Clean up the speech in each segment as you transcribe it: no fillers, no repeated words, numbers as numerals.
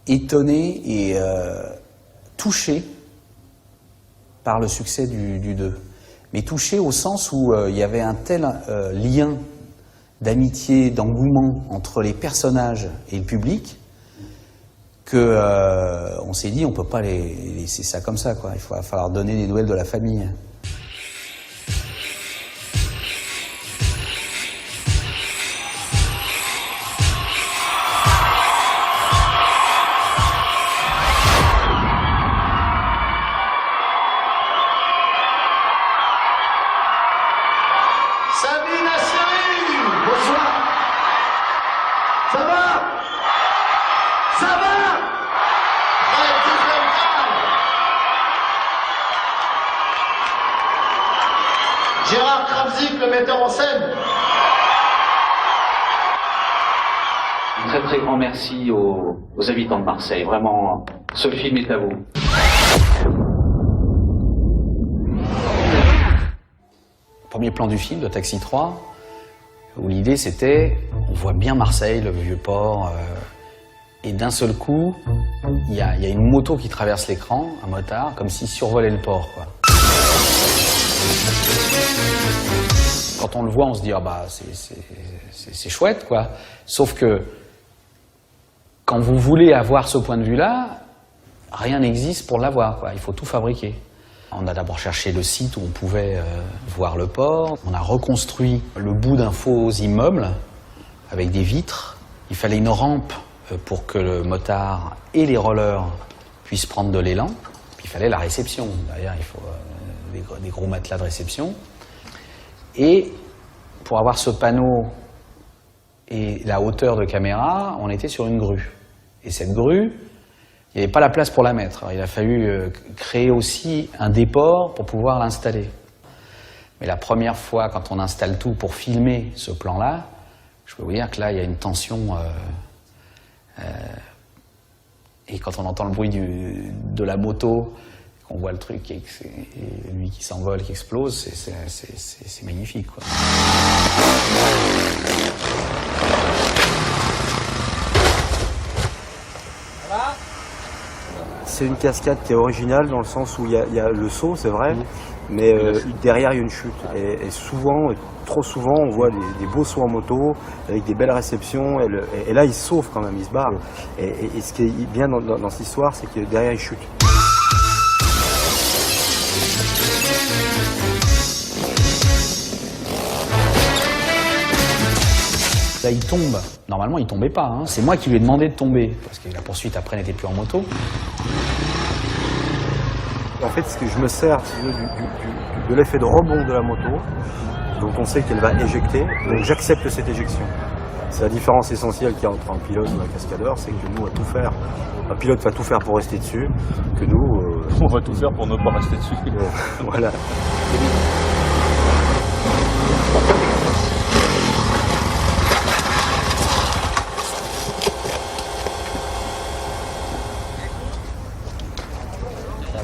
étonné et touché par le succès du 2. Mais touché au sens où il y avait un tel lien d'amitié, d'engouement entre les personnages et le public que on s'est dit on peut pas les laisser ça comme ça, quoi. Il va falloir donner des nouvelles de la famille. Ça va? Ça va? Gérard Kramzik, le metteur en scène. Un très très grand merci aux habitants de Marseille. Vraiment, ce film est à vous. Premier plan du film de Taxi 3, où l'idée c'était, on voit bien Marseille, le vieux port, et d'un seul coup, il y a une moto qui traverse l'écran, un motard, comme s'il survolait le port, quoi. Quand on le voit, on se dit, ah bah c'est chouette, quoi. Sauf que, quand vous voulez avoir ce point de vue-là, rien n'existe pour l'avoir, quoi. Il faut tout fabriquer. On a d'abord cherché le site où on pouvait voir le port. On a reconstruit le bout d'un faux immeuble avec des vitres. Il fallait une rampe pour que le motard et les rollers puissent prendre de l'élan. Puis il fallait la réception. Derrière, il faut des gros matelas de réception. Et pour avoir ce panneau et la hauteur de caméra, on était sur une grue. Et cette grue, il n'y avait pas la place pour la mettre. Alors, il a fallu créer aussi un déport pour pouvoir l'installer. Mais la première fois, quand on installe tout pour filmer ce plan-là, je peux vous dire que là, il y a une tension. Et quand on entend le bruit de la moto, qu'on voit le truc et lui qui s'envole, qui explose, c'est magnifique, quoi. C'est une cascade qui est originale dans le sens où il y a le saut, c'est vrai, mais derrière il y a une chute. Et souvent, trop souvent, on voit des beaux sauts en moto avec des belles réceptions. Et là, il se sauve quand même, il se barre. Et ce qui est bien dans cette histoire, c'est que derrière, il chute. Là, il tombe. Normalement, il tombait pas, hein. C'est moi qui lui ai demandé de tomber, parce que la poursuite après n'était plus en moto. En fait, ce que je me sers de l'effet de rebond de la moto, donc on sait qu'elle va éjecter, donc j'accepte cette éjection. C'est la différence essentielle qu'il y a entre un pilote et un cascadeur, c'est que nous, on va tout faire. Un pilote va tout faire pour rester dessus, que nous... on va tout faire pour ne pas rester dessus. Voilà.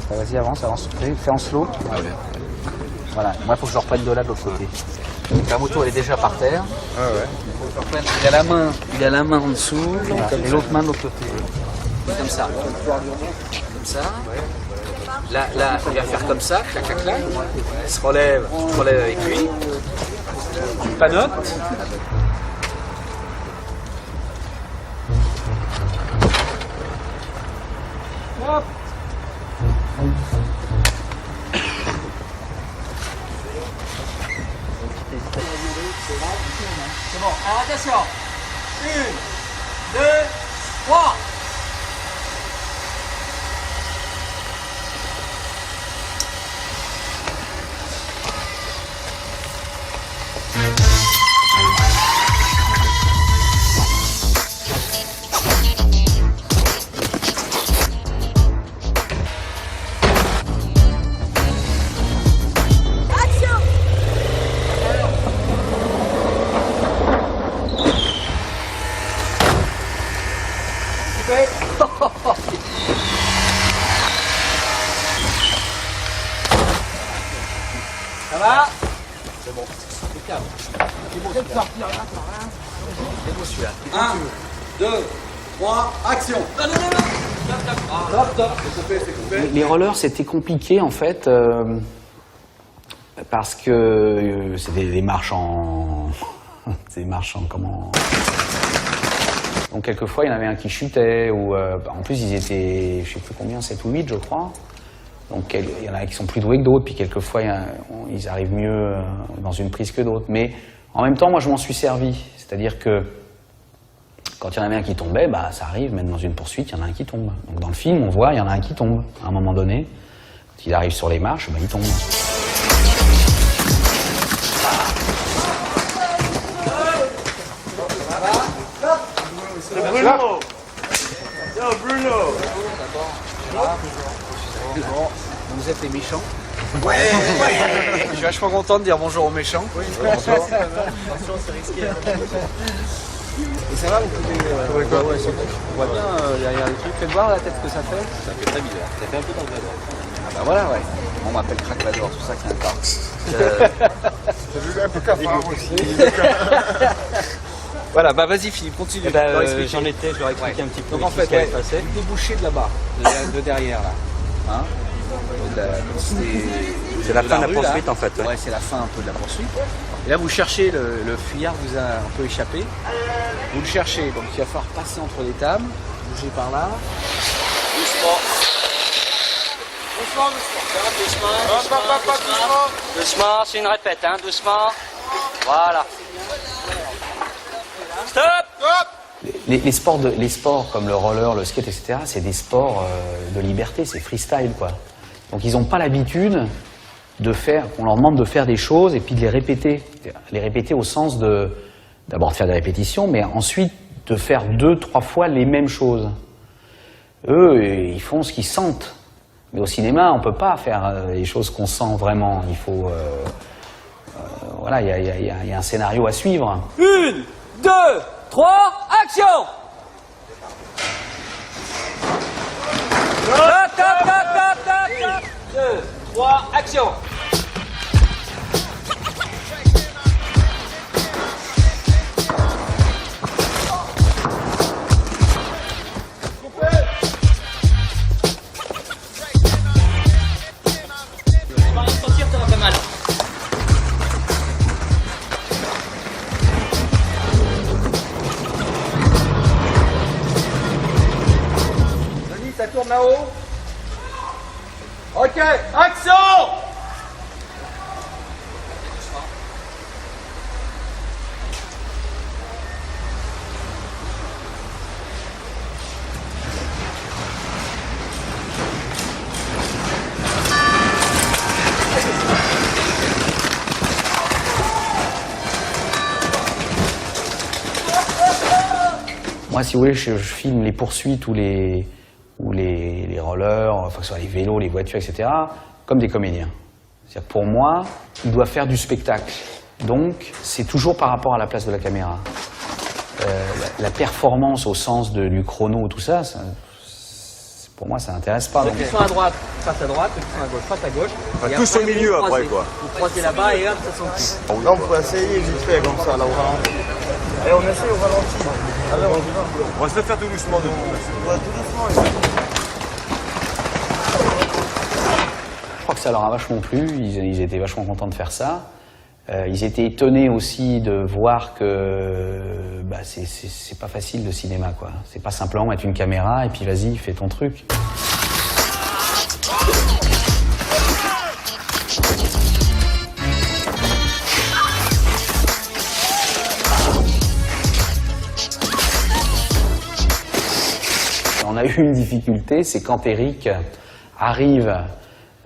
Vas-y, avance, fais en slow. Voilà, moi il faut que je reprenne de là de l'autre côté. Donc la moto elle est déjà par terre. Il a la main en dessous, et l'autre main de l'autre côté. Comme ça. Comme ça. Là, il va faire comme ça, clac, clac, clac. Il se relève, tu relèves avec lui. Tu panotes. Hop. C'est bon, alors attention. 1, 2, 3. Ça va? C'est bon. Impeccable. C'est beau celui-là. C'est beau celui-là. 1, 2, 3, action. Non, non, non, non. Les rollers, c'était compliqué en fait, parce que c'était des marches en... des marches en comment... Donc quelquefois, il y en avait un qui chutait, ou en plus ils étaient, je sais plus combien, 7 ou 8 je crois. Donc il y en a qui sont plus doués que d'autres, puis quelquefois ils arrivent mieux dans une prise que d'autres. Mais en même temps, moi je m'en suis servi. C'est-à-dire que quand il y en avait un qui tombait, bah, ça arrive, même dans une poursuite, il y en a un qui tombe. Donc dans le film, on voit, il y en a un qui tombe. À un moment donné, quand il arrive sur les marches, bah, il tombe. Bruno! Yo, Bruno! Bon, vous êtes les méchants. Ouais. Je suis vachement content de dire bonjour aux méchants. Oui, bonjour. Attention, c'est risqué. Et ça va, vous pouvez... ouais, on voit bien derrière les trucs. Faites voir la tête que ça fait. Ça fait très bizarre. Ça fait un peu dans le Vador. Ah bah voilà, ouais. On m'appelle Crack Vador, c'est pour ça qu'il y a un car. C'est un peu cafard aussi. Voilà, bah vas-y Philippe, continue. J'en étais, je leur expliquer un petit peu. Donc en fait, ce qui avait passé. débouché de là-bas, de derrière là. Hein, C'est la fin de la poursuite là. en fait. Ouais, c'est la fin un peu de la poursuite. Et là, vous cherchez, le fuyard vous a un peu échappé. Vous le cherchez, donc il va falloir passer entre les tables, bouger par là. Doucement. Doucement, doucement. Doucement, c'est une répète, hein, doucement. Voilà. Stop! Les sports comme le roller, le skate, etc., c'est des sports de liberté, c'est freestyle, quoi. Donc ils n'ont pas l'habitude de faire, on leur demande de faire des choses et puis de les répéter. Les répéter au sens d'abord de faire des répétitions, mais ensuite de faire 2-3 fois les mêmes choses. Eux, ils font ce qu'ils sentent. Mais au cinéma, on ne peut pas faire les choses qu'on sent vraiment. Il faut... voilà, il y a un scénario à suivre. 1, 2, 3, action! Top, top, top, top, top, 2, 3, action! Ça tourne là-haut. Ok, action! Moi, si vous voulez, je filme les poursuites ou les rollers, enfin que ce soit les vélos, les voitures, etc., comme des comédiens. C'est-à-dire pour moi, ils doivent faire du spectacle. Donc, c'est toujours par rapport à la place de la caméra. La performance au sens du chrono, tout ça, pour moi, ça n'intéresse pas. Ceux qui sont à droite, passe à droite, ceux qui sont à gauche, passe à gauche. Enfin, Et tous après, au milieu vous après, croisez. quoi. Vous croisez là-bas et hop, ça s'en Là, on peut essayer vite fait comme ça, là, au ralenti. Et on essaie au ralenti. Allez, on y va. On va se le faire tout doucement de On va tout doucement. Je crois que ça leur a vachement plu, ils étaient vachement contents de faire ça. Ils étaient étonnés aussi de voir que bah, c'est pas facile le cinéma, quoi. C'est pas simplement mettre une caméra et puis vas-y, fais ton truc. On a eu une difficulté, c'est quand Eric arrive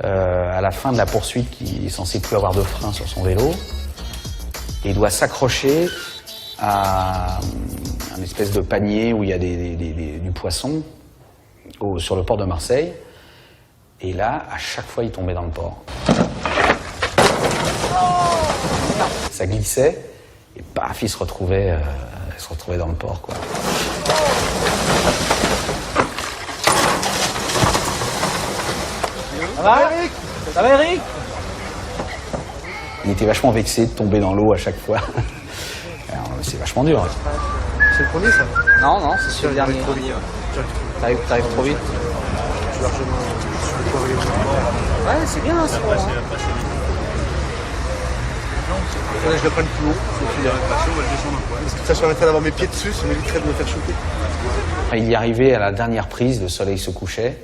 à la fin de la poursuite, qui est censé plus avoir de frein sur son vélo, et doit s'accrocher à un espèce de panier où il y a du poisson sur le port de Marseille. Et là, à chaque fois, il tombait dans le port. Ça glissait, et paf, il se retrouvait dans le port, quoi. Ça va, Eric? Ça va, Eric? Il était vachement vexé de tomber dans l'eau à chaque fois. C'est vachement dur. C'est le premier, ça? Non, non, c'est sur le dernier. T'arrives trop vite. suis largement. Ouais, c'est bien, c'est bon. Faudrait que je le prenne plus haut. Parce que ça permettrait d'avoir mes pieds dessus, ça m'éviterait de me faire shooter. Il y arrivait à la dernière prise, le soleil se couchait.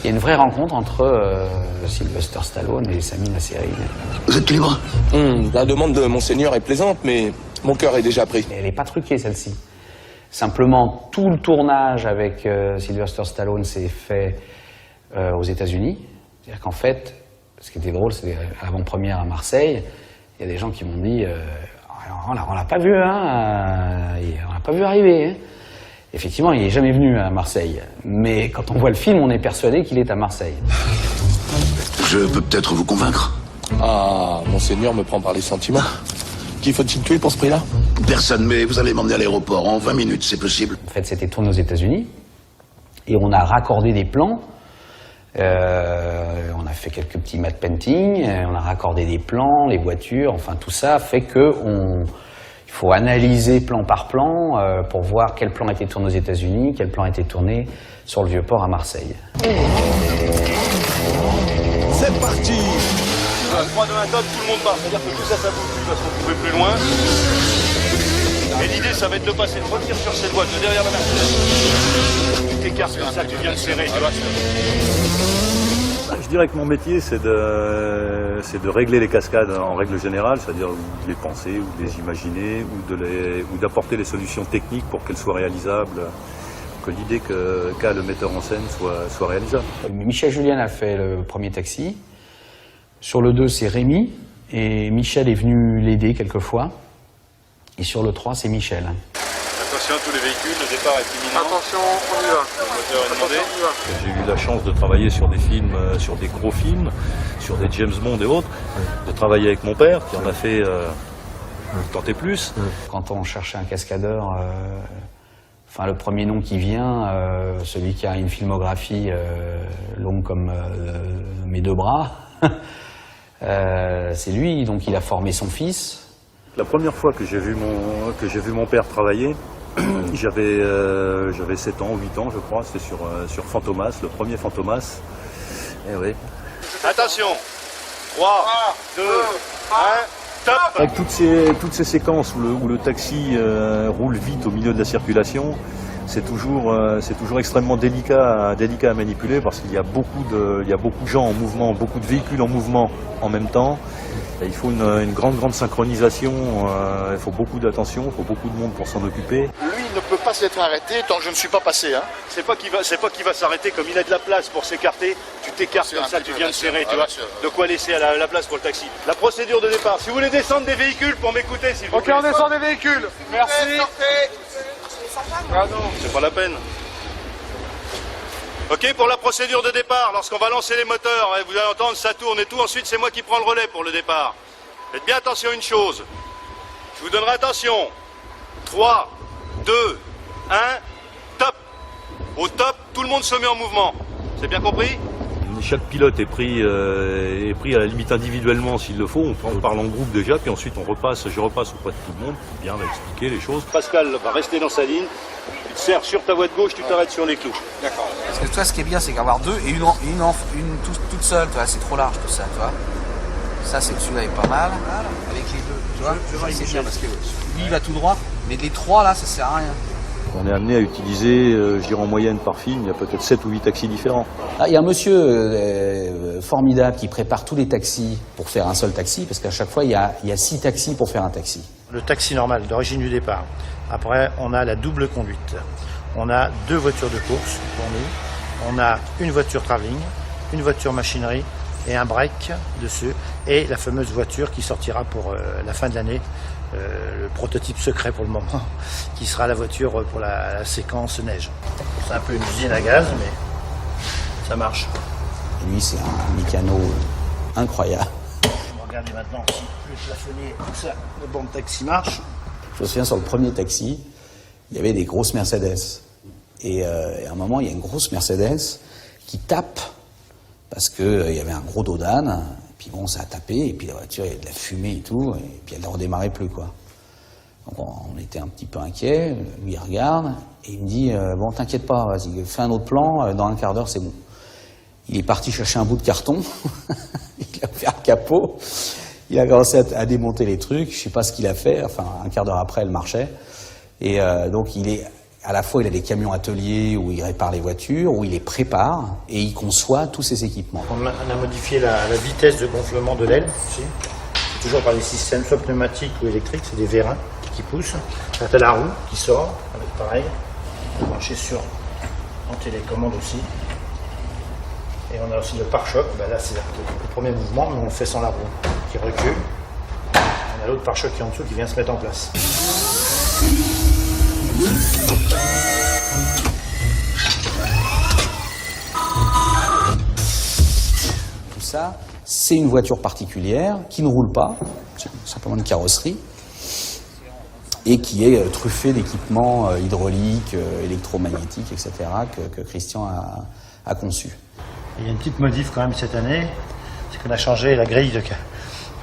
Il y a une vraie rencontre entre Sylvester Stallone et Sami Nasseri. Vous êtes libre? La demande de Monseigneur est plaisante, mais mon cœur est déjà pris. Elle n'est pas truquée, celle-ci. Simplement, tout le tournage avec Sylvester Stallone s'est fait aux États-Unis. C'est-à-dire qu'en fait, ce qui était drôle, c'est à l'avant-première à Marseille, il y a des gens qui m'ont dit on l'a pas vu, hein, on l'a pas vu arriver. Hein. Effectivement, il n'est jamais venu à Marseille. Mais quand on voit le film, on est persuadé qu'il est à Marseille. Je peux peut-être vous convaincre. Ah, Monseigneur me prend par les sentiments. Qui faut-il tuer pour ce prix-là? Personne, mais vous allez m'emmener à l'aéroport en 20 minutes, c'est possible? En fait, c'était tourné aux États-Unis. Et on a raccordé des plans. On a fait quelques petits matte painting. On a raccordé des plans, les voitures. Enfin, tout ça fait que il faut analyser plan par plan pour voir quel plan était tourné aux États-Unis, quel plan était tourné sur le Vieux-Port à Marseille. C'est parti! 3 de 1 top, tout le monde part. C'est-à-dire que tout ça, ça bouge plus parce qu'on pouvait plus loin. Et l'idée, ça va être de passer, de revenir sur cette boîte de derrière la Mercedes. Tu t'écartes comme ça, tu viens de serrer, tu vois. Je dirais que mon métier, c'est de régler les cascades en règle générale, c'est-à-dire de les penser, ou de les imaginer, ou d'apporter les solutions techniques pour qu'elles soient réalisables, que l'idée qu'a le metteur en scène soit réalisable. Michel Julien a fait le premier taxi. Sur le 2, c'est Rémi, et Michel est venu l'aider quelquefois. Et sur le 3, c'est Michel. Attention à tous les véhicules, le départ est imminent. Attention, on y va. Le moteur est demandé. Attention, on y va. J'ai eu la chance de travailler sur des films, sur des gros films, sur des James Bond et autres, de travailler avec mon père, qui en a fait tant et plus. Quand on cherchait un cascadeur, enfin le premier nom qui vient, celui qui a une filmographie longue comme mes 2 bras, c'est lui. Donc il a formé son fils. La première fois que j'ai vu mon père travailler, j'avais 7 ans, 8 ans je crois, c'était sur Fantomas, le premier Fantomas. Eh oui. Attention, 3, 2, 1, top. Avec toutes ces séquences où le taxi roule vite au milieu de la circulation, c'est toujours extrêmement délicat à manipuler parce qu'il y a beaucoup de gens en mouvement, beaucoup de véhicules en mouvement en même temps. Et il faut une grande synchronisation, il faut beaucoup d'attention, il faut beaucoup de monde pour s'en occuper. Lui, il ne peut pas s'être arrêté tant que je ne suis pas passé. Hein. C'est pas qu'il va s'arrêter, comme il a de la place pour s'écarter, tu t'écartes comme ça, tu viens de serrer, tu vois. De quoi laisser à la place pour le taxi. La procédure de départ, si vous voulez descendre des véhicules pour m'écouter, s'il vous plaît. Ok, on descend des véhicules. Merci. Ah non, c'est pas la peine. Ok, pour la procédure de départ, lorsqu'on va lancer les moteurs, vous allez entendre, ça tourne et tout, ensuite c'est moi qui prends le relais pour le départ. Faites bien attention à une chose. Je vous donnerai attention. 3, 2, 1, top. Au top, tout le monde se met en mouvement. C'est bien compris? Chaque pilote est pris à la limite individuellement s'il le faut. On parle en groupe déjà, puis ensuite je repasse auprès de tout le monde, bien va expliquer les choses. Pascal va rester dans sa ligne. Tu te serres sur ta voie de gauche, tu t'arrêtes sur les clous. D'accord. Parce que toi, ce qui est bien, c'est qu'avoir 2 et une toute seule, tu vois, c'est trop large tout ça, tu vois. Ça, c'est que celui-là est pas mal. Avec les 2, tu vois. C'est bien parce que lui, il va tout droit, mais les 3 là, ça sert à rien. On est amené à utiliser, je dirais en moyenne par film, il y a peut-être 7 ou 8 taxis différents. Il y a un monsieur formidable qui prépare tous les taxis pour faire un seul taxi, parce qu'à chaque fois, il y a 6 taxis pour faire un taxi. Le taxi normal, d'origine du départ. Après, on a la double conduite. On a 2 voitures de course pour nous. On a une voiture travelling, une voiture machinerie et un break dessus. Et la fameuse voiture qui sortira pour la fin de l'année. Le prototype secret pour le moment, qui sera la voiture pour la séquence neige. C'est un peu une usine à gaz, mais ça marche. Et lui, c'est un mécano incroyable. Regardez maintenant si le plafonnier, tout ça, le banc de taxi marche. Je me souviens, sur le premier taxi, il y avait des grosses Mercedes. Et à un moment, il y a une grosse Mercedes qui tape, parce qu'il y avait un gros dos d'âne, puis bon, ça a tapé, et puis la voiture, il y a de la fumée et tout, et puis elle ne redémarrait plus, quoi. Donc on était un petit peu inquiets, lui il regarde, et il me dit bon, t'inquiète pas, vas-y, fais un autre plan, dans un quart d'heure c'est bon. Il est parti chercher un bout de carton, il a ouvert le capot, il a commencé à démonter les trucs, je sais pas ce qu'il a fait, enfin un quart d'heure après elle marchait, et donc à la fois il a des camions ateliers où il répare les voitures, où il les prépare, et il conçoit tous ses équipements. On a modifié la vitesse de gonflement de l'aile, ici. C'est toujours par des systèmes soit pneumatiques ou électriques, c'est des vérins qui poussent. Là, t'as la roue qui sort, avec pareil, branché sur en télécommande aussi. Et on a aussi le pare-choc, là c'est le premier mouvement, mais on le fait sans la roue, qui recule. On a l'autre pare-choc qui est en dessous qui vient se mettre en place. Tout ça, c'est une voiture particulière qui ne roule pas, c'est simplement une carrosserie, et qui est truffée d'équipements hydrauliques, électromagnétiques, etc., que Christian a conçus. Il y a une petite modif quand même cette année, c'est qu'on a changé la grille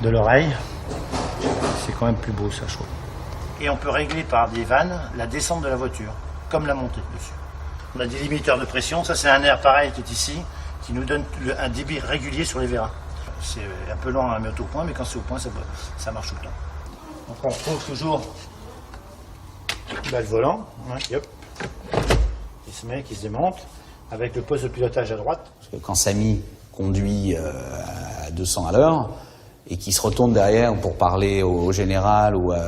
de l'oreille. C'est quand même plus beau ça, je trouve. Et on peut régler par des vannes la descente de la voiture, comme la montée dessus. On a des limiteurs de pression, ça c'est un air pareil qui est ici, qui nous donne un débit régulier sur les vérins. C'est un peu lent à mettre au point, mais quand c'est au point, ça marche tout le temps. Donc on retrouve toujours le volant, hein, hop, qui se met, qui se démonte, avec le poste de pilotage à droite. Parce que quand Samy conduit à 200 à l'heure, et qui se retourne derrière pour parler au général ou à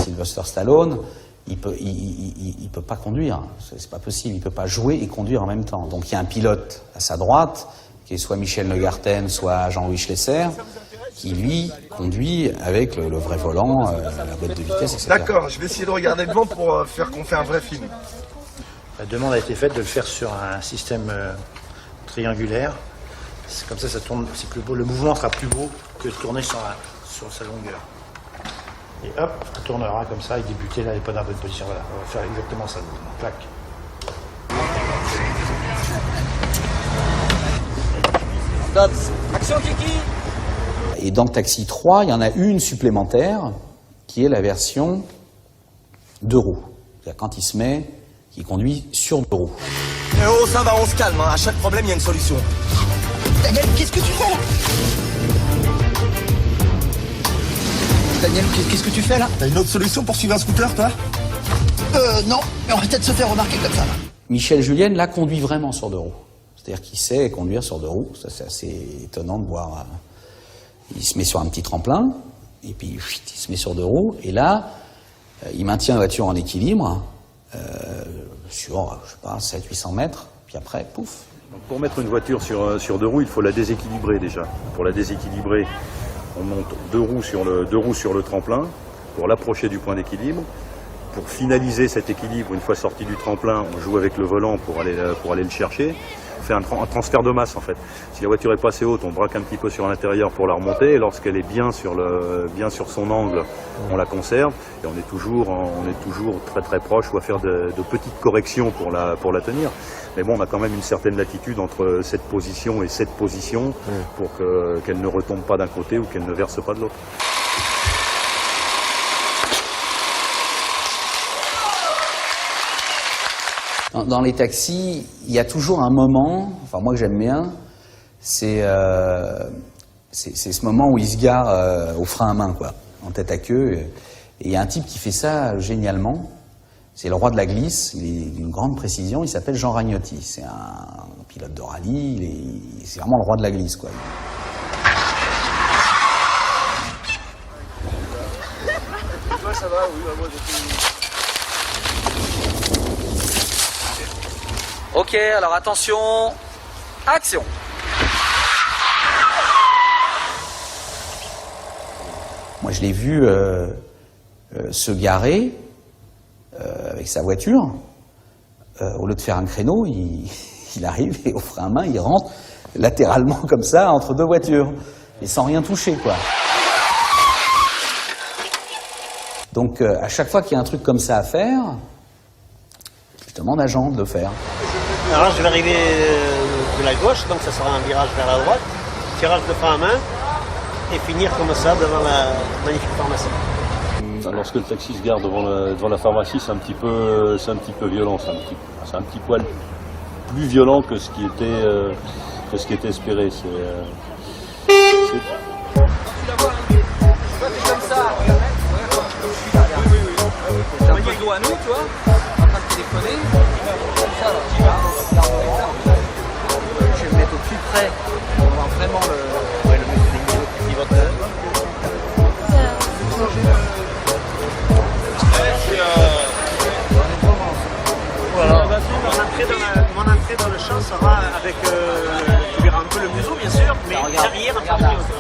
Sylvester Stallone, il peut pas conduire, c'est pas possible, il peut pas jouer et conduire en même temps. Donc il y a un pilote à sa droite, qui est soit Michel Neugarten, soit Jean-Louis Schlesser, qui lui conduit avec le vrai volant, la boîte de vitesse, etc. D'accord, je vais essayer de regarder devant pour faire qu'on fait un vrai film. La demande a été faite de le faire sur un système triangulaire. Comme ça tourne, c'est plus beau, le mouvement sera plus beau que de tourner sur sa longueur. Et hop, ça tournera comme ça, et débuter là, il n'est pas dans la bonne position. Voilà, on va faire exactement ça. Clac. Stop. Action Kiki. Et dans Taxi 3, il y en a une supplémentaire, qui est la version 2 roues. C'est-à-dire quand il conduit sur 2 roues. Eh oh, ça va, on se calme, hein. À chaque problème, il y a une solution. Daniel, qu'est-ce que tu fais là? Daniel, qu'est-ce que tu fais là? T'as une autre solution pour suivre un scooter, toi? Non, mais on va peut-être se faire remarquer comme ça. Là. Michel Julien, là, conduit vraiment sur 2 roues. C'est-à-dire qu'il sait conduire sur 2 roues. Ça, c'est assez étonnant de voir. Il se met sur un petit tremplin, et puis il se met sur 2 roues, et là, il maintient la voiture en équilibre sur, je sais pas, 700-800 mètres, puis après, pouf. Donc pour mettre une voiture sur 2 roues, il faut la déséquilibrer déjà. Pour la déséquilibrer, on monte 2 roues sur le tremplin pour l'approcher du point d'équilibre. Pour finaliser cet équilibre, une fois sorti du tremplin, on joue avec le volant pour aller le chercher. On fait un transfert de masse en fait. Si la voiture est pas assez haute, on braque un petit peu sur l'intérieur pour la remonter. Et lorsqu'elle est bien sur son angle, on la conserve. Et on est toujours très très proche. On va faire de petites corrections pour la tenir. Mais bon, on a quand même une certaine latitude entre cette position et cette position pour qu'elle ne retombe pas d'un côté ou qu'elle ne verse pas de l'autre. Dans les taxis, il y a toujours un moment, enfin moi que j'aime bien, c'est ce moment où il se gare au frein à main, quoi, en tête à queue. Et il y a un type qui fait ça génialement. C'est le roi de la glisse, il est d'une grande précision, il s'appelle Jean Ragnotti. C'est un pilote de rallye, c'est vraiment le roi de la glisse, quoi. Toi, ça va, oui, moi Ok, alors attention, action. Moi, je l'ai vu se garer avec sa voiture. Au lieu de faire un créneau, il arrive et au frein à main, il rentre latéralement comme ça entre 2 voitures et sans rien toucher, quoi. Donc, à chaque fois qu'il y a un truc comme ça à faire, je justement d'agents de le faire. Alors là, je vais arriver de la gauche, donc ça sera un virage vers la droite, tirage de frein à main, et finir comme ça devant la magnifique pharmacie. Lorsque le taxi se gare devant la pharmacie, c'est un petit peu violent, c'est un petit poil plus violent que ce qui était espéré. J'ai un peu de dos à nous, tu vois, en train de téléphoner. Comme ça, alors tu vas, je vais me mettre au plus près pour voir vraiment le pivoteur. Voilà. Mon entrée dans le champ sera avec, tu verras un peu le museau bien sûr, mais derrière un parti aussi.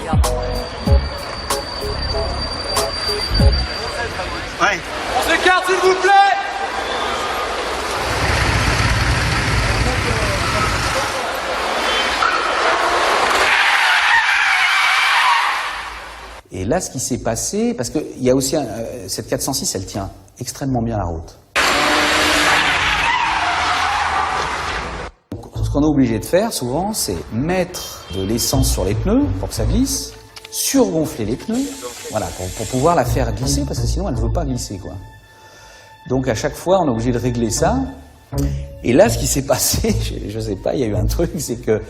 Ouais. On s'écarte s'il vous plaît. Et là, ce qui s'est passé, parce qu'il y a aussi cette 406, elle tient extrêmement bien la route. Donc, ce qu'on est obligé de faire souvent, c'est mettre de l'essence sur les pneus pour que ça glisse, surgonfler les pneus, voilà, pour pouvoir la faire glisser, parce que sinon elle ne veut pas glisser, quoi. Donc à chaque fois, on est obligé de régler ça. Et là, ce qui s'est passé, je sais pas, il y a eu un truc, c'est que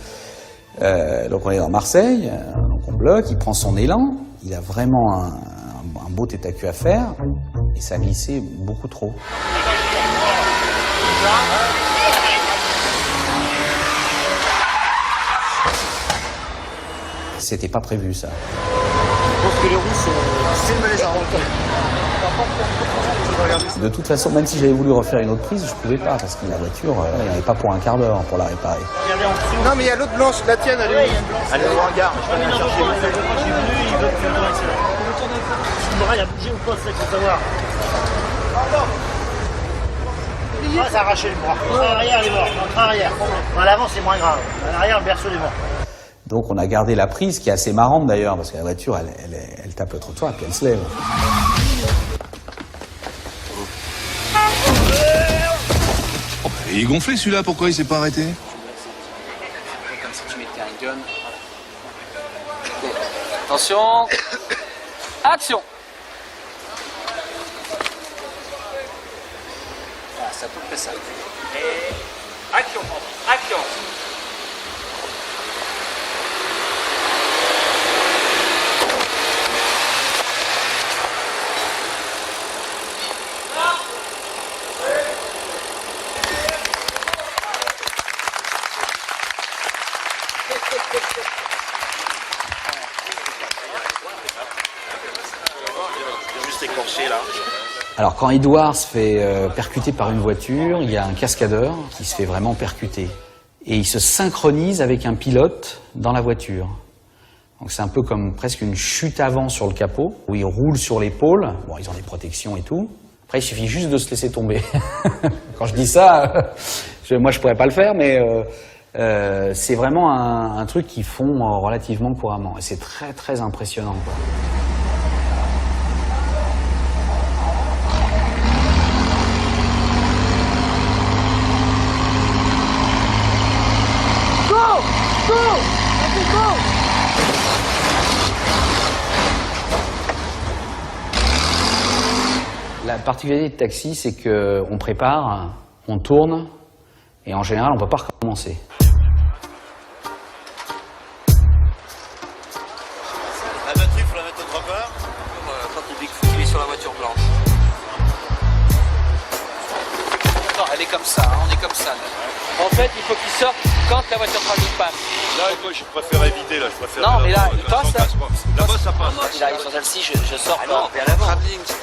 donc on est dans Marseille, donc on bloque, il prend son élan, il a vraiment un beau tête à queue à faire, et ça a glissé beaucoup trop. C'était pas prévu, ça. Je pense que les roues sont les De toute façon, même si j'avais voulu refaire une autre prise, je pouvais pas, parce que la voiture, il n'y en avait pas pour un quart d'heure pour la réparer. Non, mais il y a l'autre blanche, la tienne, elle est où? Elle est au hangar, je vais la chercher. J'ai venu, il veut que tu le si le rail a bougé ou pas, c'est ça qu'il faut savoir. Ah, ça a arraché le bras. Entre arrière, il est mort. Entre arrière. À l'avant, c'est moins grave. À l'arrière, le berceau est mort. Donc on a gardé la prise, qui est assez marrante d'ailleurs, parce que la voiture, elle tape le trottoir, puis elle se lève. Il est gonflé celui-là, pourquoi il s'est pas arrêté? Comme si tu mettais un gun. Okay. Attention. Action. Voilà, c'est à peu près ça. Et action. Action. Juste écorché là. Alors quand Edouard se fait percuter par une voiture, il y a un cascadeur qui se fait vraiment percuter. Et il se synchronise avec un pilote dans la voiture. Donc c'est un peu comme presque une chute avant sur le capot, où ils roulent sur l'épaule. Bon, ils ont des protections et tout. Après, il suffit juste de se laisser tomber. Quand je dis ça, moi je pourrais pas le faire, mais c'est vraiment un truc qu'ils font relativement couramment. Et c'est très très impressionnant, quoi. La particularité de taxi, c'est qu'on prépare, on tourne, et en général, on ne peut pas recommencer. La batterie, il faut la mettre autre part. Quand le Bigfoot il est sur la voiture blanche. Non, elle est comme ça, hein, on est comme ça. Là. En fait, il faut qu'il sorte quand la voiture trafic passe. Là, moi, je préfère éviter, là. Je préfère non, mais là, il passe. Là-bas, ça passe. Il arrive sur celle-ci, je sors pas. Bien avant.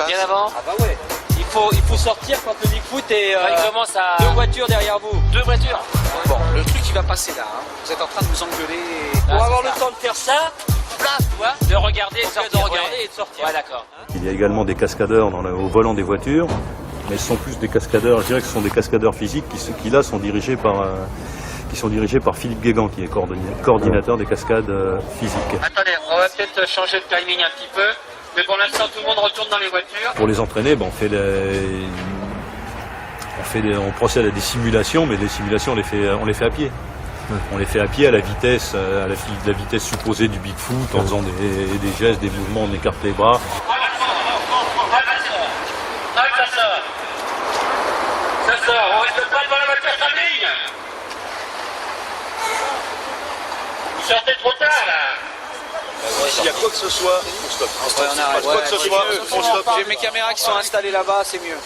Bien avant. Ah bah ouais. Il faut sortir quand le Bigfoot est. Il commence à. 2 voitures derrière vous. 2 voitures. Bon, le truc, il va passer là. Hein. Vous êtes en train de vous engueuler. Pour avoir le temps de faire ça, place, tu vois, de regarder, et de sortir. Ouais, d'accord. Il y a également des cascadeurs au volant des voitures, mais ce sont plus des cascadeurs, je dirais que ce sont des cascadeurs physiques qui là sont dirigés par Philippe Guégan, qui est coordinateur des cascades physiques. Attendez, on va peut-être changer de timing un petit peu, mais pour l'instant tout le monde retourne dans les voitures. Pour les entraîner, on fait on procède à des simulations, mais les simulations on les fait à pied. On les fait à pied à la vitesse supposée du Bigfoot, en faisant des gestes, des mouvements, on écarte les bras. Ça sort, on reste pas devant la voiture travelling. Vous sortez trop tard là. S'il y a quoi que ce soit, on stoppe. Ouais, on arrête. Quoi que ce soit, on stoppe. J'ai mes caméras qui sont installées là-bas, c'est mieux.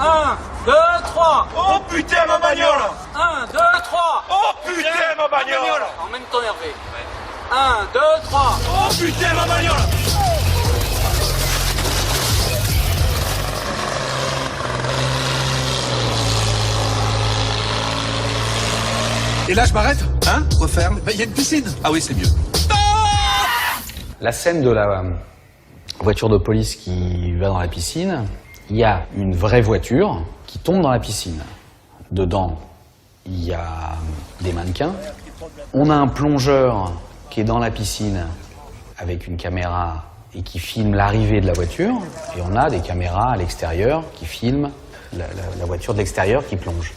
Un, deux, trois. Oh putain ma bagnole! 1, 2, 3. Oh putain ma bagnole! En même temps, Hervé. 1, 2, 3. Oh putain ma bagnole! Et là, je m'arrête? Hein? Referme. Il y a une piscine. Ah oui, c'est mieux. La scène de la voiture de police qui va dans la piscine, il y a une vraie voiture qui tombe dans la piscine. Dedans, il y a des mannequins. On a un plongeur qui est dans la piscine avec une caméra et qui filme l'arrivée de la voiture. Et on a des caméras à l'extérieur qui filment la voiture de l'extérieur qui plonge.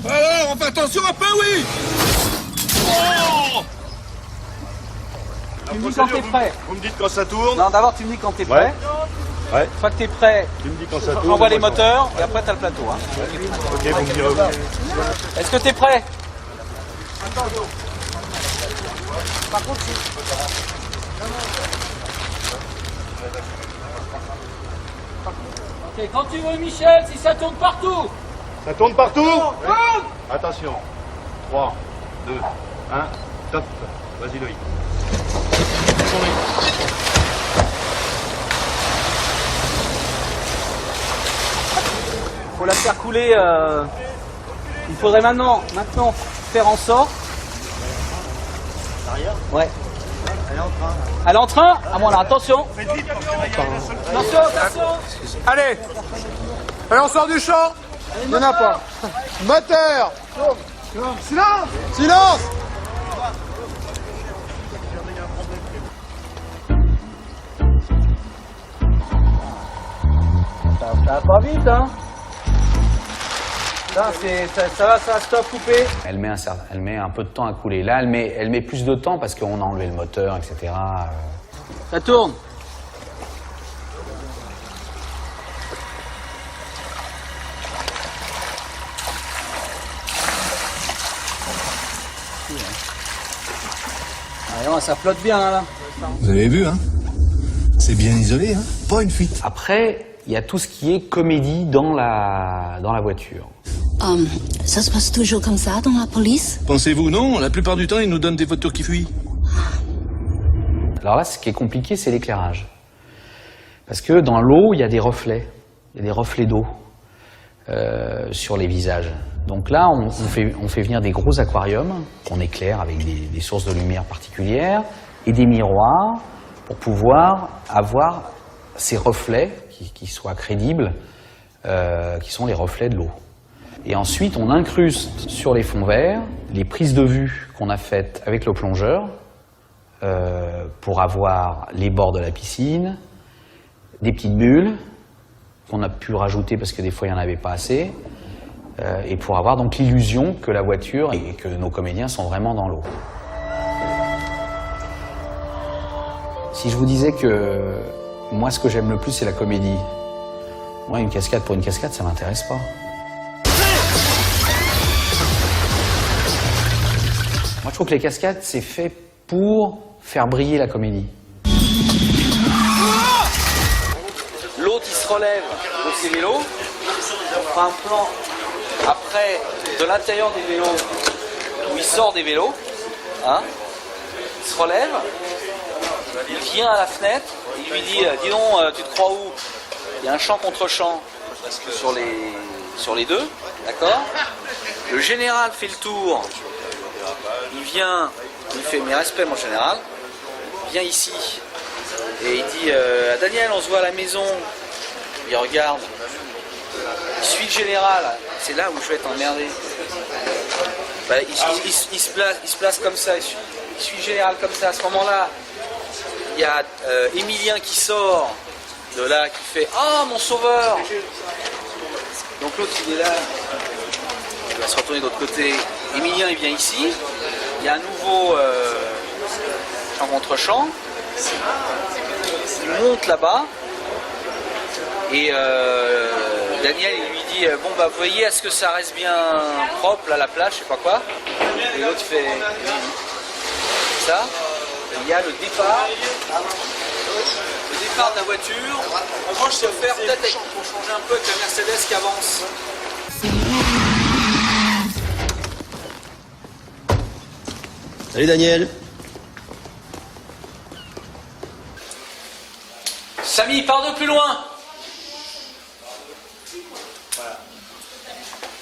Alors, on fait attention un peu, oui. Oh! Tu me dis quand t'es prêt. Vous me dites quand ça tourne? Non, d'abord tu me dis quand t'es prêt. Ouais. Une fois que t'es prêt, Tu me dis quand ça tourne. j'envoie les moteurs et après t'as le plateau. Hein. Ok, vous me direz où. Est-ce que t'es prêt? Ok, quand tu veux, Michel, si ça tourne partout. Ça tourne partout? Attention. 3, 2, 1, top. Vas-y Loïc. Faut la faire couler. Il faudrait maintenant faire en sorte. Ouais. Elle est en train. Ah bon, alors attention. Attention. Allez! Allez, on sort du champ! Il n'y en a pas. Moteur! Silence! Silence! Ça va pas vite, hein. Ça va stop couper. Elle met un peu de temps à couler. Là, elle met plus de temps parce qu'on a enlevé le moteur, etc. Ça tourne. Ah, ça flotte bien là. Vous avez vu, hein? C'est bien isolé, hein? Pas une fuite. Après, il y a tout ce qui est comédie dans la voiture. Ça se passe toujours comme ça dans la police? Pensez-vous, non? La plupart du temps, ils nous donnent des voitures qui fuient. Alors là, ce qui est compliqué, c'est l'éclairage. Parce que dans l'eau, il y a des reflets. Il y a des reflets d'eau sur les visages. Donc là, on fait venir des gros aquariums qu'on éclaire avec des sources de lumière particulières et des miroirs pour pouvoir avoir ces reflets qui soient crédibles, qui sont les reflets de l'eau. Et ensuite, on incruste sur les fonds verts les prises de vue qu'on a faites avec le plongeur pour avoir les bords de la piscine, des petites bulles qu'on a pu rajouter parce que des fois il n'y en avait pas assez, et pour avoir donc l'illusion que la voiture et que nos comédiens sont vraiment dans l'eau. Si je vous disais que moi ce que j'aime le plus c'est la comédie, moi une cascade pour une cascade ça m'intéresse pas. Moi je trouve que les cascades c'est fait pour faire briller la comédie. L'autre il se relève, donc c'est vélo. On fera un plan après, de l'intérieur des vélos, où il sort des vélos, hein, il se relève, il vient à la fenêtre, il lui dit, dis donc, tu te crois où? Il y a un champ contre champ sur les deux, d'accord? Le général fait le tour, il vient, il fait mes respects mon général, il vient ici, et il dit, Daniel, on se voit à la maison, il regarde, il suit le général, c'est là où je vais être emmerdé. Bah, il se place comme ça, il suit le général comme ça. À ce moment-là, il y a Émilien qui sort de là, qui fait « Ah, mon sauveur !» Donc l'autre, il est là, il va se retourner de l'autre côté. Émilien, il vient ici, il y a un nouveau champ contre champ, il monte là-bas, et Daniel, il lui dit bon bah vous voyez, est-ce que ça reste bien propre là, la plage, je sais pas quoi. Et l'autre fait ça. Et il y a le départ de la voiture. En revanche, c'est offert peut-être pour changer un peu avec la Mercedes qui avance. Salut Daniel. Samy, pars de plus loin.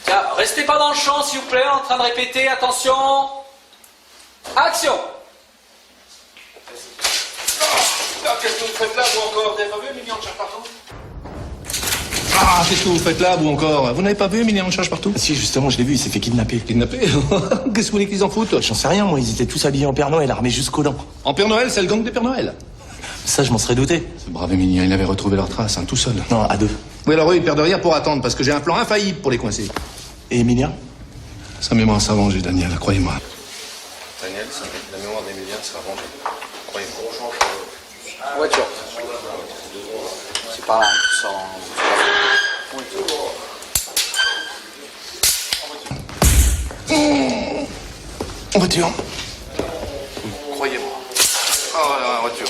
Tiens, restez pas dans le champ, s'il vous plaît, en train de répéter, attention. Action. Qu'est-ce que vous faites là, vous encore? Vous n'avez pas vu Emilien de Charge-Partout? Ah, qu'est-ce que vous faites là, vous encore? Vous n'avez pas vu Emilien de Charge-Partout? Si, justement, je l'ai vu, il s'est fait kidnapper. Kidnappé? Qu'est-ce que vous voulez qu'ils en foutent? J'en sais rien, moi, ils étaient tous habillés en Père Noël, armés jusqu'aux dents. En Père Noël, c'est le gang des Père Noël. Ça, je m'en serais douté. Ce brave Emilien, il avait retrouvé leurs traces, hein, tout seul. Non, à deux. Oui, alors eux, ils perdent rien pour attendre, parce que j'ai un plan infaillible pour les coincer. Et Emilien? Sa mémoire sera vengée, Daniel, croyez-moi. Daniel, la mémoire d'Emilien sera vengée. Croyez-moi. Voiture. C'est par là, tu sors En voiture. Croyez-moi. Ah ouais, en voiture.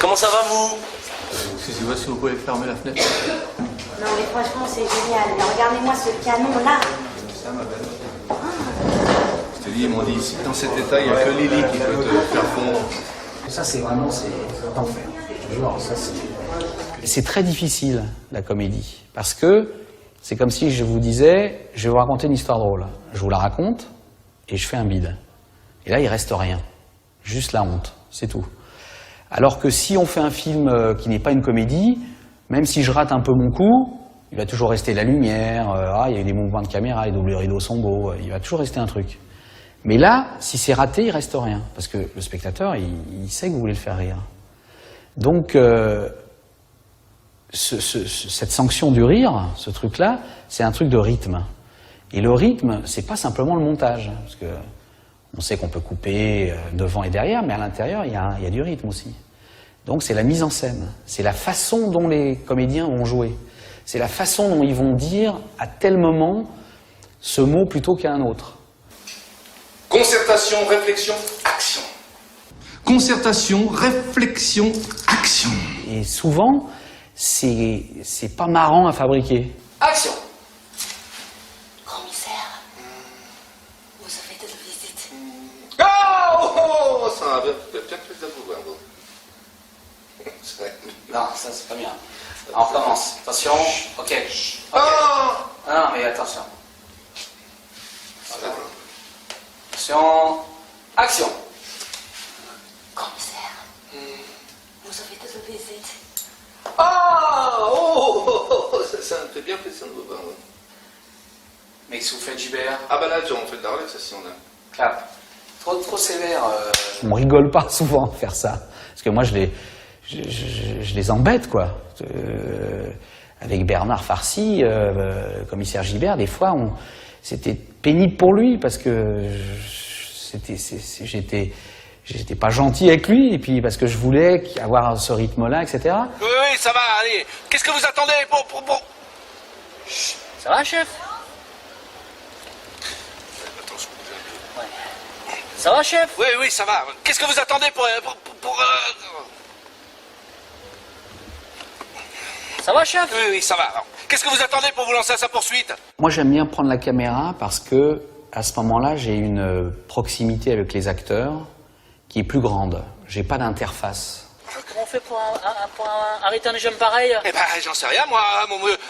Comment ça va, vous? Excusez-moi, si vous pouvez fermer la fenêtre. Non mais franchement c'est génial, mais regardez-moi ce canon là. Ça, ma belle. Je te dis, ils m'ont dit, ici, dans cet état, il n'y a que Lily qui peut te faire fondre. Ça, c'est vraiment l'enfer. Je te jure, ça, c'est très difficile, la comédie. Parce que c'est comme si je vous disais, je vais vous raconter une histoire drôle. Je vous la raconte et je fais un bide. Et là, il reste rien. Juste la honte, c'est tout. Alors que si on fait un film qui n'est pas une comédie, même si je rate un peu mon coup, il va toujours rester la lumière, il y a eu des mouvements de caméra, les doubles rideaux sont beaux, il va toujours rester un truc. Mais là, si c'est raté, il reste rien. Parce que le spectateur, il sait que vous voulez le faire rire. Donc, cette sanction du rire, ce truc-là, c'est un truc de rythme. Et le rythme, c'est pas simplement le montage. Parce que on sait qu'on peut couper devant et derrière, mais à l'intérieur, il y a du rythme aussi. Donc c'est la mise en scène, c'est la façon dont les comédiens vont jouer. C'est la façon dont ils vont dire à tel moment ce mot plutôt qu'à un autre. Concertation, réflexion, action. Concertation, réflexion, action. Et souvent, c'est pas marrant à fabriquer. Action. Commissaire, vous avez de la visite. Oh, ça va bien plus d'avouer, vous. Non, ça c'est pas bien. Alors, on commence. Attention. Ok. Oh non, mais attention. Attention. Action. Commissaire, vous avez de la visite. Ça me fait bien plaisir de vous voir. Ouais. Mais qu'est-ce que vous faites, Gilbert? Ah bah là, on fait de la relaxation là. Clap. Trop sévère. On rigole pas souvent à faire ça. Parce que moi, je les embête, quoi. Avec Bernard Farcy, commissaire Gilbert, des fois, c'était pénible pour lui, parce que j'étais pas gentil avec lui, et puis parce que je voulais avoir ce rythme-là, etc. Oui, ça va, allez. Qu'est-ce que vous attendez pour... Chut. Ça va, chef? Attention. Ouais. Ça va, chef? Oui, ça va. Qu'est-ce que vous attendez pour... Ça va, chef? Oui, oui, ça va. Alors, qu'est-ce que vous attendez pour vous lancer à sa poursuite? Moi, j'aime bien prendre la caméra parce que, à ce moment-là, j'ai une proximité avec les acteurs qui est plus grande. J'ai pas d'interface. Comment on fait pour arrêter un jeune pareil? Eh ben, j'en sais rien, moi.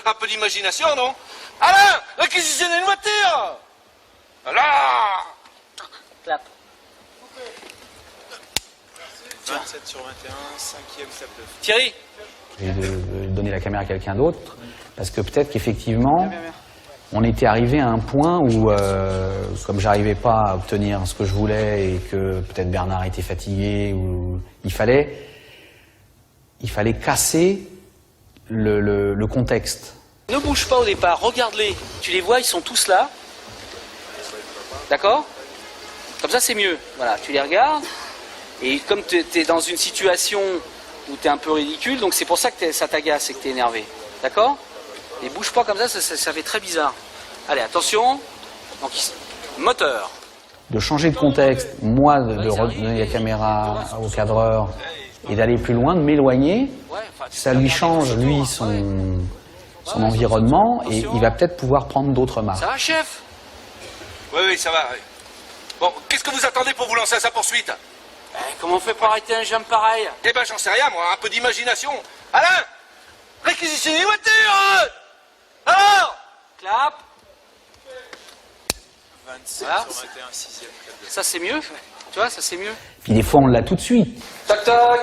Un peu d'imagination, non? Alain, réquisitionner une voiture! Alors! Clap. 27 sur 21, 5e sable. Thierry? J'ai donné la caméra à quelqu'un d'autre parce que peut-être qu'effectivement, on était arrivé à un point où, comme j'arrivais pas à obtenir ce que je voulais et que peut-être Bernard était fatigué, ou il fallait casser le contexte. Ne bouge pas au départ, regarde-les. Tu les vois, ils sont tous là. D'accord? Comme ça, c'est mieux. Voilà, tu les regardes. Et comme tu es dans une situation où tu es un peu ridicule, donc c'est pour ça que ça t'agace et que tu es énervé. D'accord? Et bouge pas comme ça fait très bizarre. Allez, attention. Donc, moteur. De changer de contexte, moi de redonner la caméra au cadreur et d'aller plus loin, de m'éloigner, ça lui change, lui, son environnement, et il va peut-être pouvoir prendre d'autres marques. Ça va, chef? Oui, oui, ça va. Oui. Bon, qu'est-ce que vous attendez pour vous lancer à sa poursuite? Comment on fait pour arrêter un jeune pareil? Eh ben, j'en sais rien, moi. Un peu d'imagination. Alain! Réquisitionner une voiture! Alors! Clap. 27 voilà. sur 21, 6e club. Ça, c'est mieux. Tu vois, ça, c'est mieux. Puis des fois, on l'a tout de suite. Toc, toc.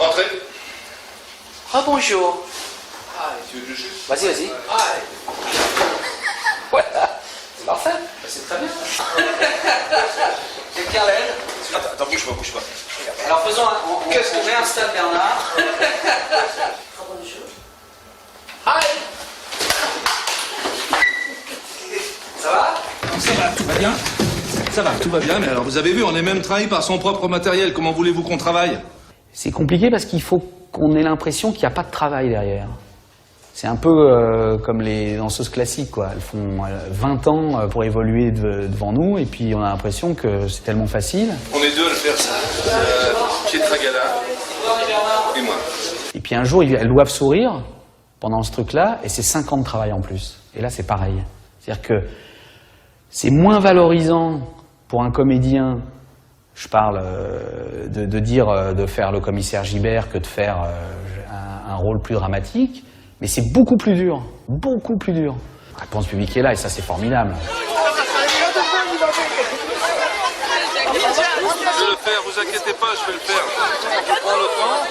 Entrez. Rebonjour. Ah, tu veux que je chute? Vas-y, vas-y. Voilà. C'est parfait. C'est très bien. Quelqu'un l'aide? Attends, bouge pas. Alors faisons on réinstalle Bernard. Allez. Ça va? Ça va, tout va bien. Ça va, tout va bien, mais alors vous avez vu, on est même trahi par son propre matériel. Comment voulez-vous qu'on travaille? C'est compliqué parce qu'il faut qu'on ait l'impression qu'il n'y a pas de travail derrière. C'est un peu comme les danseuses classiques, quoi. Elles font 20 ans pour évoluer devant nous, et puis on a l'impression que c'est tellement facile. On est deux à le faire, ça. Pietragala et moi. Et puis un jour, elles doivent sourire pendant ce truc-là, et c'est 5 ans de travail en plus. Et là, c'est pareil. C'est-à-dire que c'est moins valorisant pour un comédien, je parle de faire le commissaire Gibert que de faire un rôle plus dramatique. Mais c'est beaucoup plus dur, beaucoup plus dur. La réponse publique est là et ça c'est formidable. Je vais le faire, vous inquiétez pas, je vais le faire. Je prends le temps.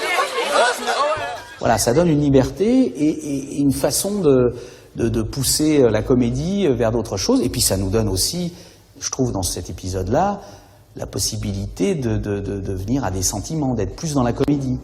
Voilà, ça donne une liberté et une façon de pousser la comédie vers d'autres choses. Et puis ça nous donne aussi, je trouve dans cet épisode-là, la possibilité de venir à des sentiments, d'être plus dans la comédie.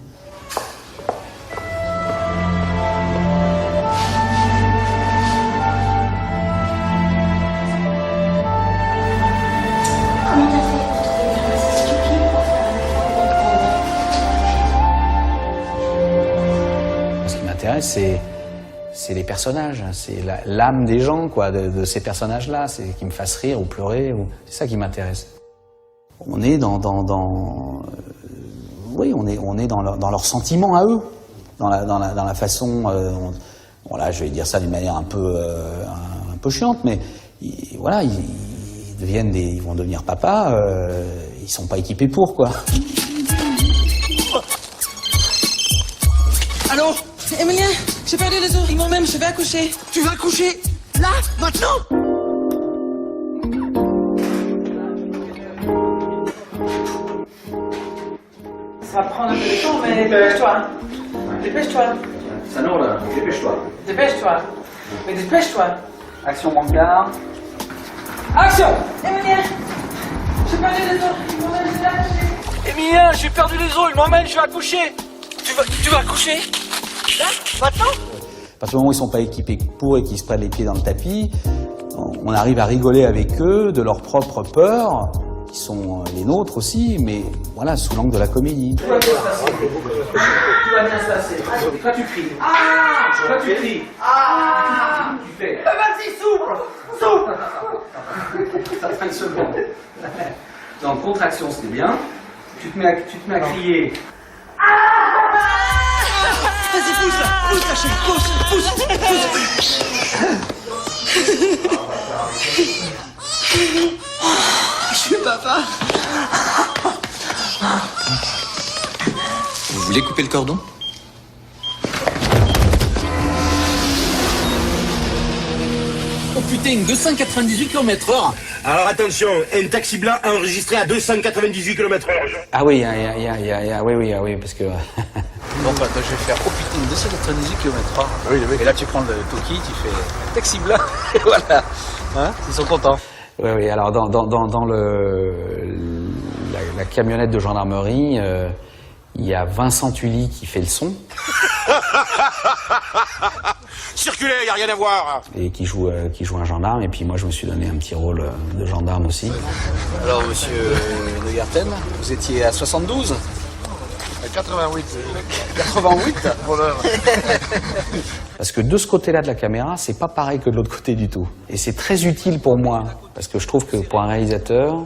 C'est les personnages, c'est l'âme des gens, quoi, de ces personnages-là, c'est qui me fassent rire ou pleurer, c'est ça qui m'intéresse. On est oui, on est dans leurs sentiments à eux, dans la façon, voilà, je vais dire ça d'une manière un peu chiante, mais voilà, ils vont devenir papa, ils sont pas équipés pour, quoi. Allô? Emilien, j'ai perdu les os. Ils m'emmènent, je vais accoucher. Tu vas accoucher? Là? Maintenant? Ça va prendre un peu de temps, mais dépêche-toi. Dépêche-toi. Sanour, dépêche-toi. Dépêche-toi. Mais dépêche-toi. Action bancard. Action! Emilien, j'ai perdu les os. Ils m'emmènent, je vais accoucher. Emilien, j'ai perdu les os, il m'emmène, je vais accoucher. Tu vas accoucher? Là? Maintenant? À partir du moment où ils ne sont pas équipés pour et qu'ils se prennent les pieds dans le tapis, on arrive à rigoler avec eux de leurs propres peurs, qui sont les nôtres aussi, mais voilà, sous l'angle de la comédie. Tout va bien se passer. Tout va bien se passer. Toi tu cries. Ah! Toi tu cries. Ah! Tu fais. Vas-y, souffle! Ça prend une seconde. Donc, contraction, c'était bien. Tu te mets à crier. Vas-y, pousse la chérie, pousse. Je suis papa. Vous voulez couper le cordon? Oh putain, 298 km/h. Alors attention, un taxi blanc enregistré à 298 km/h. Ah oui, oui, parce que... Bon, bah, je vais faire, oh putain, 298 km/h. Oui, et là, tu prends le Toki, tu fais taxi blanc, et voilà. Hein, ils sont contents. Oui, alors dans la camionnette de gendarmerie, il y a Vincent Tully qui fait le son. Circulez, y a rien à voir. Et qui joue un gendarme, et puis moi je me suis donné un petit rôle de gendarme aussi. Alors, monsieur De Garten, vous étiez à 72 ? À 88. 88 voleur. Parce que de ce côté-là de la caméra, c'est pas pareil que de l'autre côté du tout. Et c'est très utile pour moi, parce que je trouve que pour un réalisateur,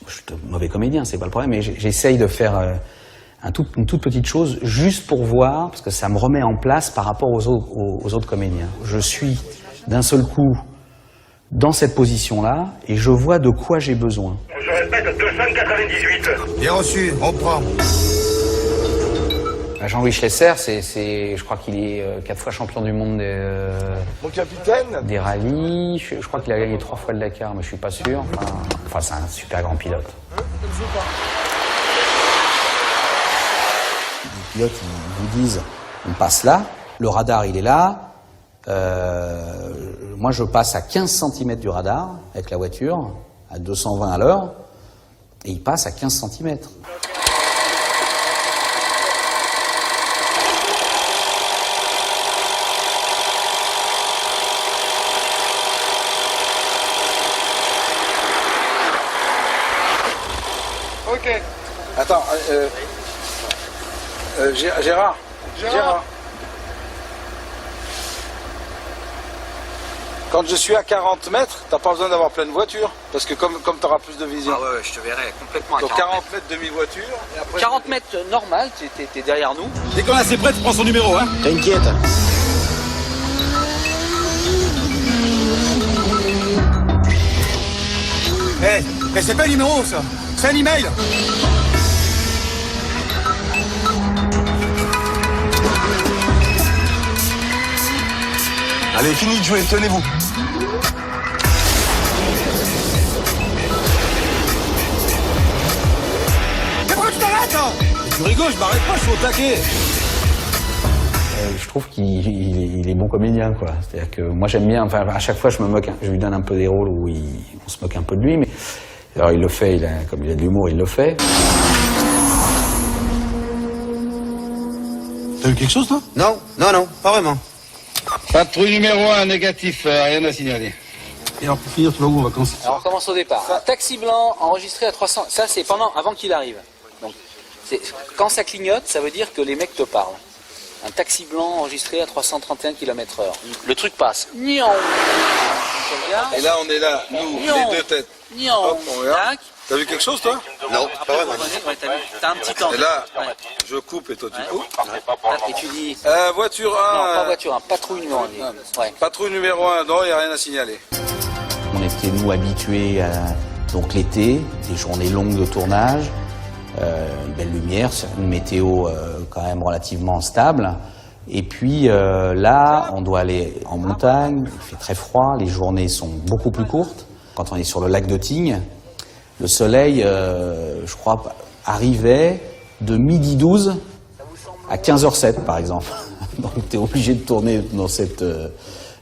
je suis un mauvais comédien, c'est pas le problème, mais j'essaye de faire une toute petite chose juste pour voir, parce que ça me remet en place par rapport aux autres comédiens. Je suis d'un seul coup dans cette position-là et je vois de quoi j'ai besoin. Je répète, 298. Bien reçu, on prend. Jean-Louis Schlesser, je crois qu'il est 4 fois champion du monde Mon capitaine. des rallyes. Je crois qu'il a gagné 3 fois le Dakar, mais je suis pas sûr. Enfin, c'est un super grand pilote. Les pilotes, ils vous disent, on passe là, le radar il est là. Moi, je passe à 15 cm du radar avec la voiture, à 220 à l'heure, et il passe à 15 cm. Ok. Attends, Gérard. Quand je suis à 40 mètres, t'as pas besoin d'avoir plein de voitures, parce que comme t'auras plus de vision. Ah ouais, je te verrai complètement à Donc 40 40 mètres, demi-voiture. 40 mètres normal, t'es derrière nous. Dès qu'on a assez prêt, tu prends son numéro, hein. T'inquiète. Eh, c'est pas un numéro, ça. C'est un email. Allez, fini de jouer, tenez-vous. Mais pourquoi tu t'arrêtes, là? Tu rigoles, je m'arrête pas, je suis au taquet. Je trouve qu'il est bon comédien, quoi. C'est-à-dire que moi j'aime bien, enfin à chaque fois je lui donne un peu des rôles où on se moque un peu de lui, mais alors il le fait, comme il a de l'humour, il le fait. T'as eu quelque chose, toi? Non, pas vraiment. Patrouille numéro 1, négatif, rien à signaler. Et alors pour finir, tu vas où en vacances? Alors on commence au départ. Un taxi blanc enregistré à 300. Ça c'est avant qu'il arrive. Donc quand ça clignote, ça veut dire que les mecs te parlent. Un taxi blanc enregistré à 331 km/h. Le truc passe. Nion. Et là, on est là, nous, les deux têtes. Nion. Hop, on regarde. Tac. T'as vu quelque chose, toi? Non, Après, pas vous vraiment. revenez, ouais, t'as un petit temps. Et là, Ouais. je coupe et toi tu Ouais. coupes. Et tu dis. Voiture 1. Non, pas voiture, un patrouille numéro 1. Ouais. Patrouille numéro 1, non, il n'y a rien à signaler. On était, nous, habitués à donc l'été, des journées longues de tournage, une belle lumière, une météo quand même relativement stable. Et puis là, on doit aller en montagne, il fait très froid, les journées sont beaucoup plus courtes. Quand on est sur le lac de Tignes, le soleil, je crois, arrivait de 12h à 15h07, par exemple. Donc tu es obligé de tourner dans cette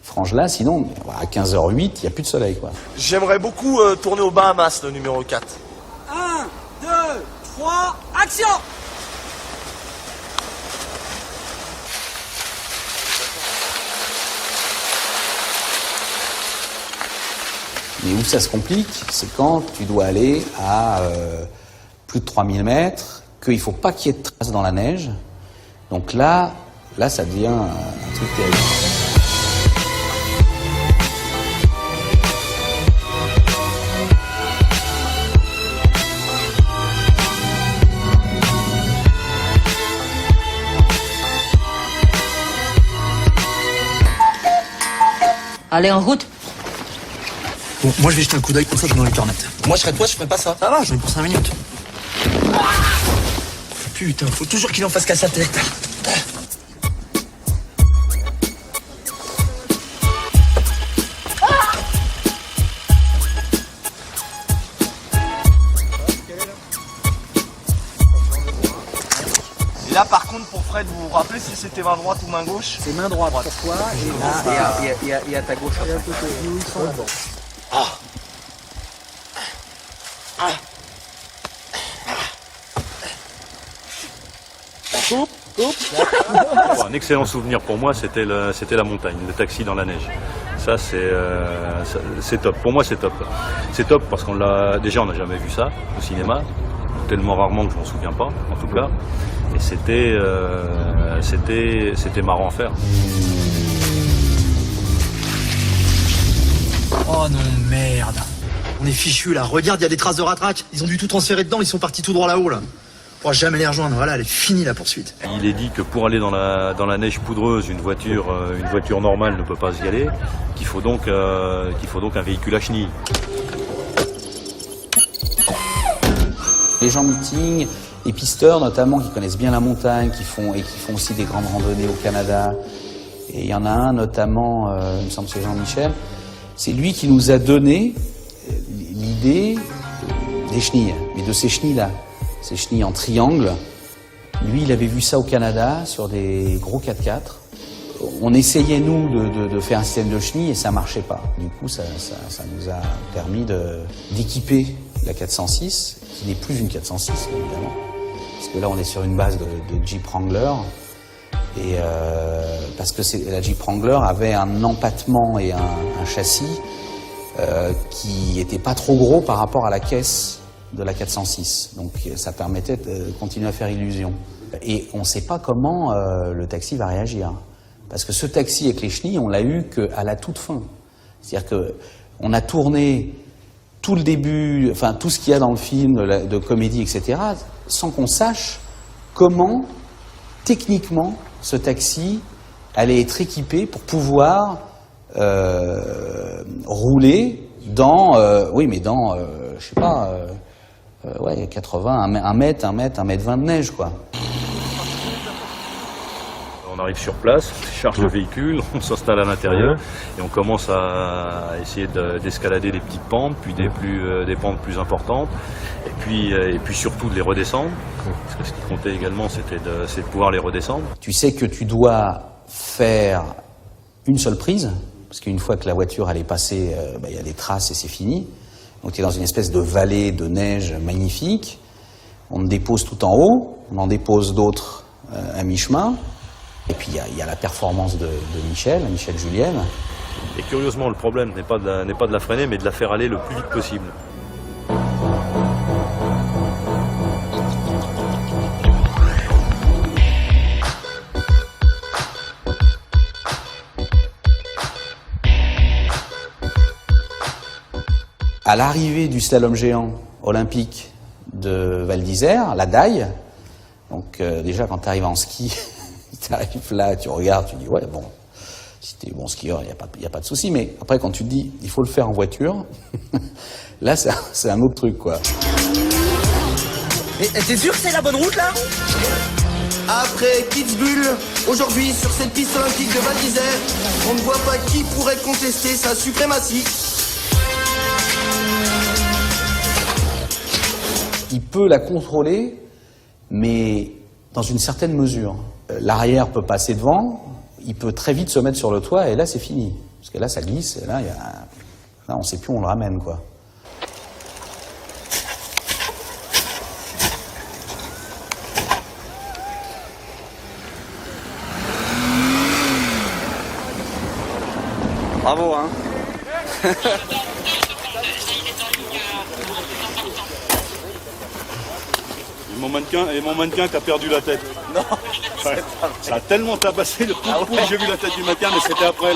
frange-là, sinon à 15h08, il n'y a plus de soleil, quoi. J'aimerais beaucoup tourner aux Bahamas, le numéro 4. 1, 2, 3, action! Mais où ça se complique, c'est quand tu dois aller à plus de 3000 mètres, qu'il ne faut pas qu'il y ait de traces dans la neige. Donc là ça devient un truc terrible. Allez, en route. Bon, moi je vais jeter un coup d'œil, comme ça je vais dans les cornettes. Moi je serais toi, je ferais pas ça. Ça va, j'en ai pour 5 minutes. Putain, faut toujours qu'il en fasse qu'à sa tête. Et là, par contre, pour Fred, vous vous rappelez si c'était main droite ou main gauche? C'est main droite pour toi, et à ta gauche. Ah. Bon, un excellent souvenir pour moi, c'était la montagne, le taxi dans la neige. Ça, c'est top. Pour moi, c'est top. C'est top parce qu'on n'a jamais vu ça au cinéma, tellement rarement que je m'en souviens pas, en tout cas. Et c'était marrant à faire. Oh non, merde. On est fichus là. Regarde, il y a des traces de ratraque. Ils ont dû tout transférer dedans, ils sont partis tout droit là-haut là. On pourra jamais les rejoindre. Voilà, elle est finie la poursuite. Il est dit que pour aller dans la neige poudreuse, une voiture normale ne peut pas y aller, qu'il faut donc un véhicule à chenilles. Les gens meeting, les pisteurs notamment, qui connaissent bien la montagne, qui font aussi des grandes randonnées au Canada. Et il y en a un notamment, il me semble que c'est Jean-Michel, c'est lui qui nous a donné l'idée des chenilles, mais de ces chenilles-là, ces chenilles en triangle. Lui, il avait vu ça au Canada sur des gros 4x4. On essayait, nous, de faire un système de chenilles et ça marchait pas. Du coup, ça nous a permis d'équiper la 406, qui n'est plus une 406, évidemment. Parce que là, on est sur une base de Jeep Wrangler. Et parce que la Jeep Wrangler avait un empattement et un châssis qui n'était pas trop gros par rapport à la caisse de la 406. Donc ça permettait de continuer à faire illusion. Et on ne sait pas comment le taxi va réagir. Parce que ce taxi avec les chenilles, on l'a eu qu'à la toute fin. C'est-à-dire qu'on a tourné tout le début, enfin tout ce qu'il y a dans le film de comédie, etc., sans qu'on sache comment, techniquement, ce taxi allait être équipé pour pouvoir rouler dans, je sais pas, 80, 1 mètre 20 de neige, quoi. On arrive sur place, on charge le véhicule, on s'installe à l'intérieur et on commence à essayer d'escalader des petites pentes, puis des pentes plus importantes, et puis surtout de les redescendre. Parce que ce qui comptait également, c'est de pouvoir les redescendre. Tu sais que tu dois faire une seule prise, parce qu'une fois que la voiture elle est passée, il y a des traces et c'est fini. Donc tu es dans une espèce de vallée de neige magnifique. On te dépose tout en haut, on en dépose d'autres à mi-chemin. Et puis il y a la performance de Michel Julienne. Et curieusement, le problème n'est pas de la freiner, mais de la faire aller le plus vite possible. À l'arrivée du slalom géant olympique de Val d'Isère, la Daille, donc déjà quand tu arrives en ski, tu arrives là, tu regardes, tu dis ouais bon, si t'es bon skieur, il n'y a pas de souci, mais après quand tu te dis il faut le faire en voiture, là c'est un autre truc quoi. Mais t'es sûr que c'est la bonne route là? Après Kitzbühel, aujourd'hui sur cette piste olympique de Val d'Isère, on ne voit pas qui pourrait contester sa suprématie. Il peut la contrôler, mais dans une certaine mesure. L'arrière peut passer devant, il peut très vite se mettre sur le toit, et là c'est fini. Parce que là ça glisse, et là on ne sait plus où on le ramène, quoi. Bravo, hein. Mon mannequin qui a perdu la tête. Non, ouais, ça a tellement tabassé le coup de poing, j'ai vu la tête du mannequin, mais c'était après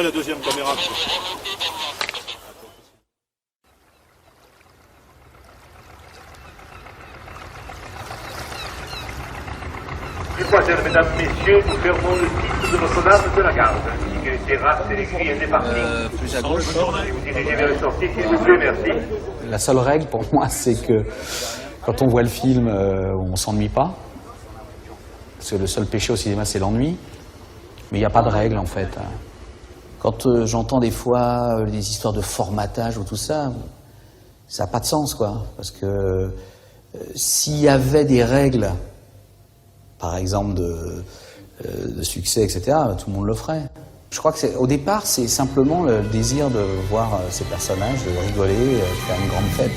la deuxième caméra. Mesdemoiselles, mesdames, messieurs, nous fermons le titre de Notre-Dame de la Garde. Ticket terrasse et les cris des parties. Plus à gauche. Vous dirigez vers le sortie, s'il vous plaît, merci. La seule règle pour moi, c'est que quand on voit le film, on s'ennuie pas. Parce que le seul péché au cinéma, c'est l'ennui. Mais il n'y a pas de règle, en fait. Quand j'entends des fois des histoires de formatage ou tout ça, ça n'a pas de sens, quoi. Parce que s'il y avait des règles, par exemple de succès, etc., tout le monde le ferait. Je crois que au départ, c'est simplement le désir de voir ces personnages, de rigoler, de faire une grande fête.